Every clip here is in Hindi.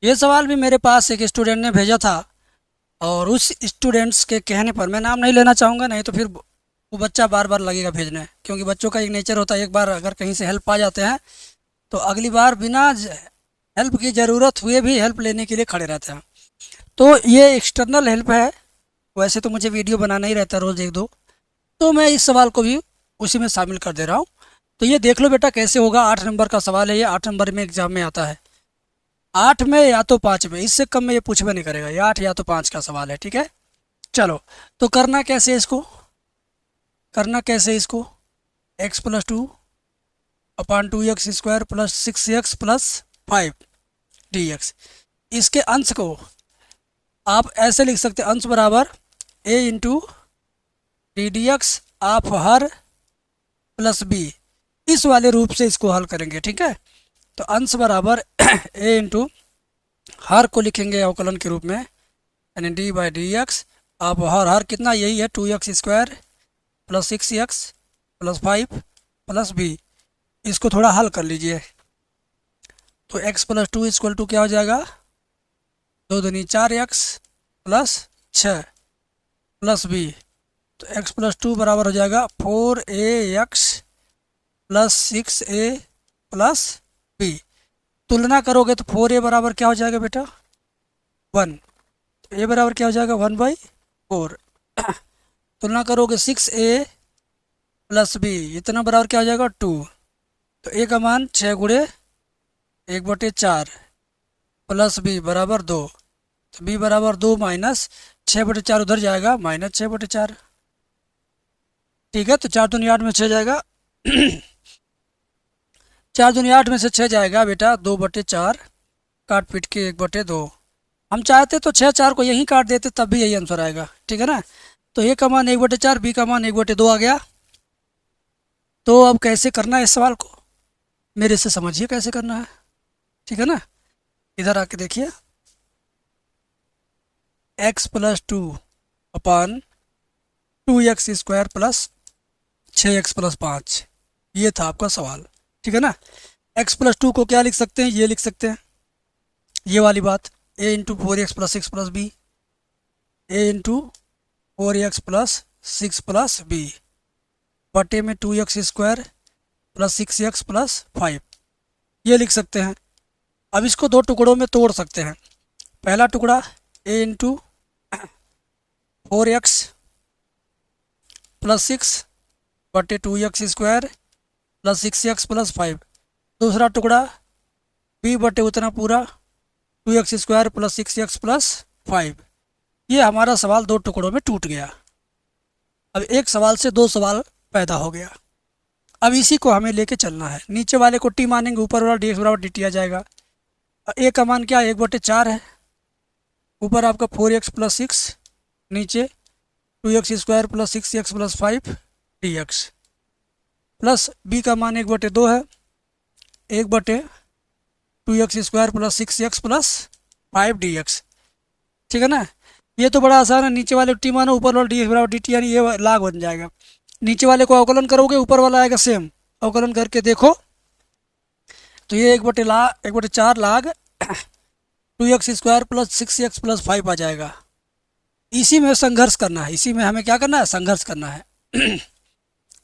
ये सवाल भी मेरे पास एक स्टूडेंट ने भेजा था, और उस स्टूडेंट्स के कहने पर, मैं नाम नहीं लेना चाहूँगा, नहीं तो फिर वो बच्चा बार बार लगेगा भेजने, क्योंकि बच्चों का एक नेचर होता है, एक बार अगर कहीं से हेल्प पा जाते हैं तो अगली बार बिना हेल्प की ज़रूरत हुए भी हेल्प लेने के लिए खड़े रहते हैं। तो ये एक्सटर्नल हेल्प है। वैसे तो मुझे वीडियो बनाना ही रहता है रोज़ एक दो, तो मैं इस सवाल को भी उसी में शामिल कर दे रहा हूँ। तो ये देख लो बेटा कैसे होगा। 8 नंबर का सवाल है ये, 8 नंबर में एग्जाम में आता है। 8 में या तो 5 में, इससे कम में ये पूछबे नहीं करेगा। ये 8 या तो 5 का सवाल है, ठीक है। चलो, तो करना कैसे इसको, करना कैसे इसको, x+2/2x² प्लस 6x+5 dx। इसके अंश को आप ऐसे लिख सकते हैं, अंश बराबर a × d dx आप हर प्लस बी। इस वाले रूप से इसको हल करेंगे, ठीक है। तो अंश बराबर a हर को लिखेंगे अवकलन के रूप में, यानी d/dx आप हर कितना, यही है 2x² प्लस 6x+5 इसको थोड़ा हल कर लीजिए। तो x+2 क्या हो जाएगा, 2×2=4x प्लस 6 प्लस बी। तो x+2 बराबर हो जाएगा 4ax plus 6a plus B. तुलना करोगे तो 4a बराबर क्या हो जाएगा बेटा, 1। तो a बराबर क्या हो जाएगा, 1/4। तुलना करोगे 6a प्लस बी, इतना बराबर क्या हो जाएगा, 2। तो a का मान 6×1/4 प्लस बी बराबर 2। तो b बराबर 2 माइनस 6/4 उधर जाएगा, -6/4। ठीक है, तो 4×2=8 में 6 जाएगा। 4×2=8 में से 6 जाएगा बेटा 2/4, काट पीट के 1/2। हम चाहते तो 6 4 को यहीं काट देते, तब भी यही आंसर आएगा, ठीक है ना। तो a का मान 1/4, b का मान 1/2 आ गया। तो अब कैसे करना है इस सवाल को, मेरे से समझिए कैसे करना है, ठीक है ना। इधर आके देखिए, x+2/2x² प्लस 6x+5, ये था आपका सवाल, ठीक है ना। x+2 को क्या लिख सकते हैं, ये लिख सकते हैं, ये वाली बात, a × 4x plus 6 plus b, a × 4x plus 6 plus b बटे में 2x² प्लस 6x+5, ये लिख सकते हैं। अब इसको दो टुकड़ों में तोड़ सकते हैं। पहला टुकड़ा a × 4x प्लस 6 बटे 2x² प्लस 6x+5। दूसरा टुकड़ा b बटे उतना पूरा 2x² प्लस 6x+5। ये हमारा सवाल दो टुकड़ों में टूट गया। अब एक सवाल से दो सवाल पैदा हो गया। अब इसी को हमें लेके चलना है। नीचे वाले को t मानेंगे, ऊपर वाला dx बराबर dt आ जाएगा। a का मान क्या है, 1/4 है। ऊपर आपका 4x प्लस 6, नीचे 2x² plus 6x+5 dx, plus b का मान 1/2 है, 1/2x² प्लस 6x+5 dx, ठीक है ना। ये तो बड़ा आसान है, नीचे वाले टी मानो, ऊपर वाला डी एक्स बराबर डी टी, यानी ये लाग बन जाएगा। नीचे वाले को अवकलन करोगे, ऊपर वाला आएगा सेम। अवकलन करके देखो तो ये 1/4 लाग 2x² प्लस 6x+5 आ जाएगा। इसी में संघर्ष करना है, इसी में हमें क्या करना है, संघर्ष करना है।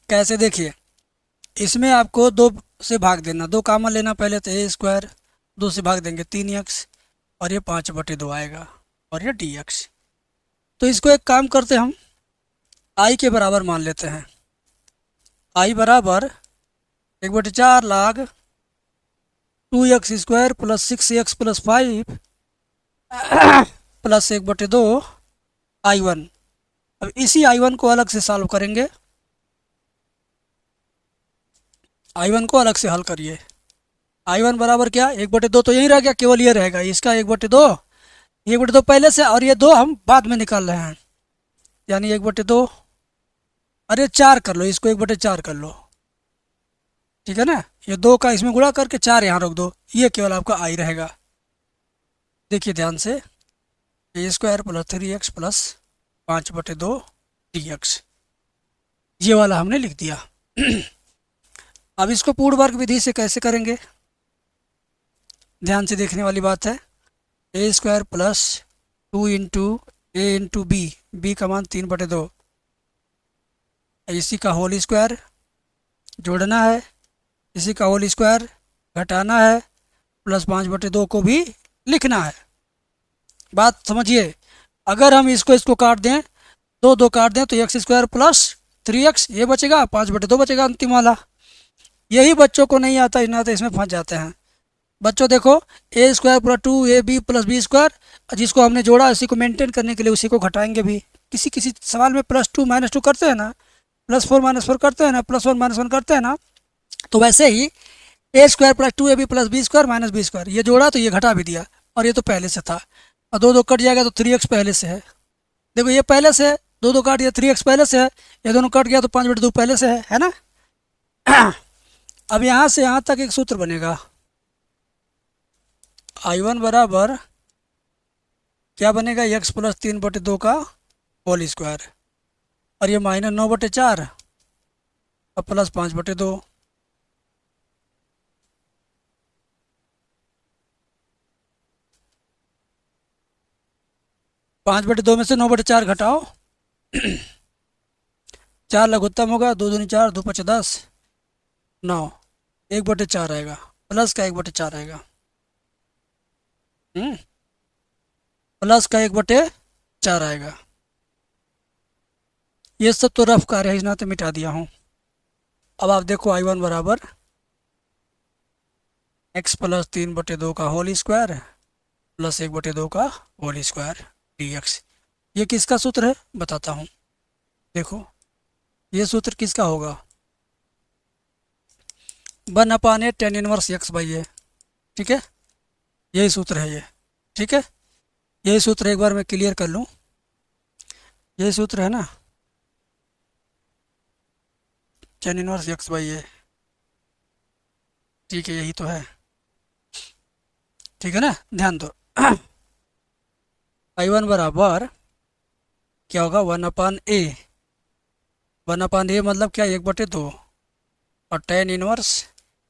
कैसे, देखिए, इसमें आपको 2 से भाग देना, 2 कामन लेना पहले, तो a², 2 से भाग देंगे 3x, और ये 5/2 आएगा, और ये dx। तो इसको एक काम करते हैं, हम i के बराबर मान लेते हैं। i बराबर 1/4 लाग 2x² plus 6x+5 plus 1/2 i1। अब इसी i1 को अलग से सॉल्व करेंगे, i1 को अलग से हल करिए। i1 बराबर क्या, 1/2 तो यही रह गया, केवल ये रहेगा, इसका 1/2, 1/2 पहले से, और ये 2 हम बाद में निकाल रहे हैं, यानी 1/2, अरे 4 कर लो, इसको 1/4 कर लो, ठीक है ना। ये 2 का इसमें गुणा करके 4 यहाँ रख दो, ये केवल आपका i रहेगा। देखिए ध्यान से, a² plus 3x plus 5/2 dx, ये वाला हमने लिख दिया। अब इसको पूर्ण वर्ग विधि से कैसे करेंगे, ध्यान से देखने वाली बात है। ए स्क्वायर प्लस 2 इंटू बी का मान 3/2, इसी का होल स्क्वायर जोड़ना है, इसी का होल स्क्वायर घटाना है, प्लस 5/2 को भी लिखना है। बात समझिए। अगर हम इसको इसको काट दें, दो दो काट दें, तो एक्स स्क्वायर प्लस 3x ये बचेगा, 5/2 बचेगा अंतिम वाला। यही बच्चों को नहीं आता, इतना तो इसमें फंस जाते हैं बच्चों। देखो A square plus 2ab plus B square, जिसको हमने जोड़ा इसी को मेंटेन करने के लिए उसी को घटाएंगे भी। किसी किसी सवाल में +2 -2 करते हैं ना, +4 -4 करते हैं ना, +1 -1 करते हैं ना, तो वैसे ही A square plus 2ab plus B square minus B square, ये जोड़ा तो ये घटा भी दिया, और ये तो पहले से था। और दो दो कट जाएगा तो 3x पहले से है। देखो ये पहले से है, दो दो काट दिया, 3x पहले से है, ये दोनों कट गया तो 5/2 पहले से है ना। अब यहाँ से यहाँ तक एक सूत्र बनेगा, I1 बराबर क्या बनेगा, x प्लस 3/2 का होल स्क्वायर, और ये -9/4 और प्लस 5/2। 5/2 में से 9/4 घटाओ, 4 लघुत्तम होगा, 2 दूनी 4, 2 5 10, 9, 1/4 आएगा, प्लस का 1/4 आएगा, प्लस का 1/4 आएगा। ये सब तो रफ कार्य है, इसना तो मिटा दिया हूँ। अब आप देखो I1 बराबर x प्लस 3/2 का होल स्क्वायर प्लस 1/2 का होल स्क्वायर dx। ये किसका सूत्र है बताता हूँ। देखो ये सूत्र किसका होगा, 1/8 tan इनवर्स x/a, ठीक है, यही सूत्र है ये, ठीक है। यही सूत्र एक बार मैं क्लियर कर लूँ, यही सूत्र है ना, tan इनवर्स x/a, ठीक है, यही तो है, ठीक है ना, ध्यान दो। I1 बराबर क्या होगा, 1/a, 1/a मतलब क्या, 1/2, और tan इनवर्स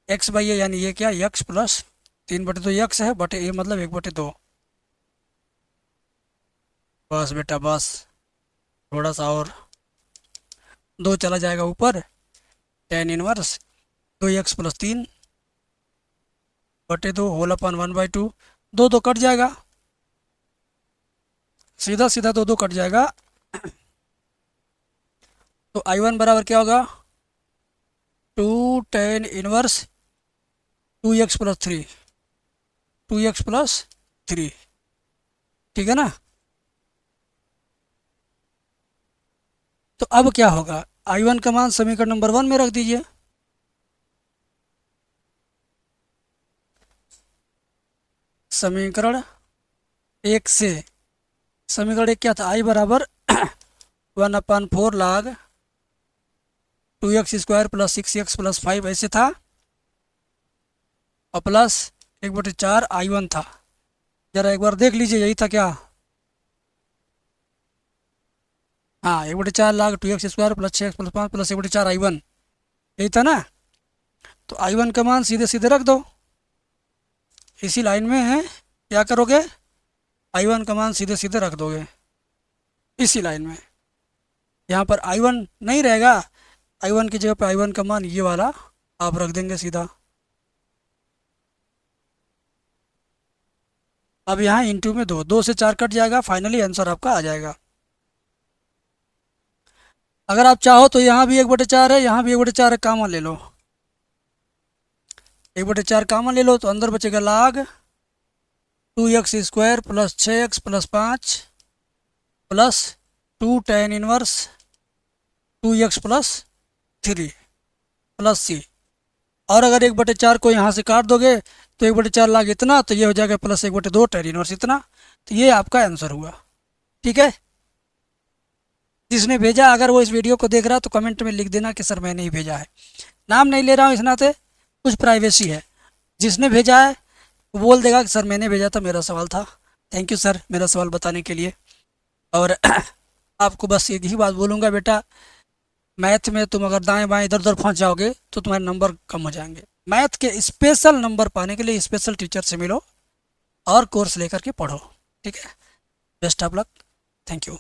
x/a यानी ये क्या, x प्लस 3/2 x है, बटे a मतलब 1/2। बस बेटा बस, थोड़ा सा और, 2 चला जाएगा ऊपर, tan inverse 2x plus 3/2 whole अपन 1/2, 2 2 कट जाएगा, सीधा सीधा 2 2 कट जाएगा। तो I1 बराबर क्या होगा, 2 tan inverse 2x plus 3, 2x plus 3, ठीक है ना। तो अब क्या होगा, I1 का मान समीकरण नंबर 1 में रख दीजिए। समीकरण 1 से, समीकरण 1 क्या था, I बराबर 1/4 log 2x square plus 6x plus 5 ऐसे था, और प्लस 1/4 I1 था। जरा एक बार देख लीजिए, यही था क्या, हाँ 1/4 log 2x square plus 6x plus 5 plus 1/4 I1, यही था ना। तो I1 का मान सीधे सीधे रख दो, इसी लाइन में है, क्या करोगे, I1 का मान सीधे सीधे रख दोगे इसी लाइन में। यहाँ पर I1 नहीं रहेगा, I1 की जगह पे I1 का मान ये वाला आप रख देंगे सीधा। अब यहाँ इंटू में 2, 2 से 4 कट जाएगा, फाइनली आंसर आपका आ जाएगा। अगर आप चाहो तो यहाँ भी 1/4 है, यहाँ भी 1/4 है, कामन ले लो, 1/4 कामन ले लो, तो अंदर बचेगा log 2x square plus 6x plus 5 plus 2 tan inverse 2x plus 3 plus c। और अगर 1/4 को यहाँ से काट दोगे तो 1/4 log इतना, तो ये हो जाएगा प्लस 1/2 tan इनवर्स इतना। तो ये आपका आंसर हुआ, ठीक है। जिसने भेजा, अगर वो इस वीडियो को देख रहा है तो कमेंट में लिख देना कि सर मैंने ही भेजा है। नाम नहीं ले रहा हूँ इस नाते, कुछ प्राइवेसी है। जिसने भेजा है वो बोल देगा कि सर मैंने भेजा था, मेरा सवाल था। थैंक यू सर मेरा सवाल बताने के लिए। और आपको बस एक ही बात बोलूँगा बेटा, मैथ में तुम अगर दाएं बाएं इधर उधर फंस जाओगे तो तुम्हारे नंबर कम हो जाएंगे। मैथ के स्पेशल नंबर पाने के लिए स्पेशल टीचर से मिलो, और कोर्स लेकर के पढ़ो। ठीक है, best of luck, thank you.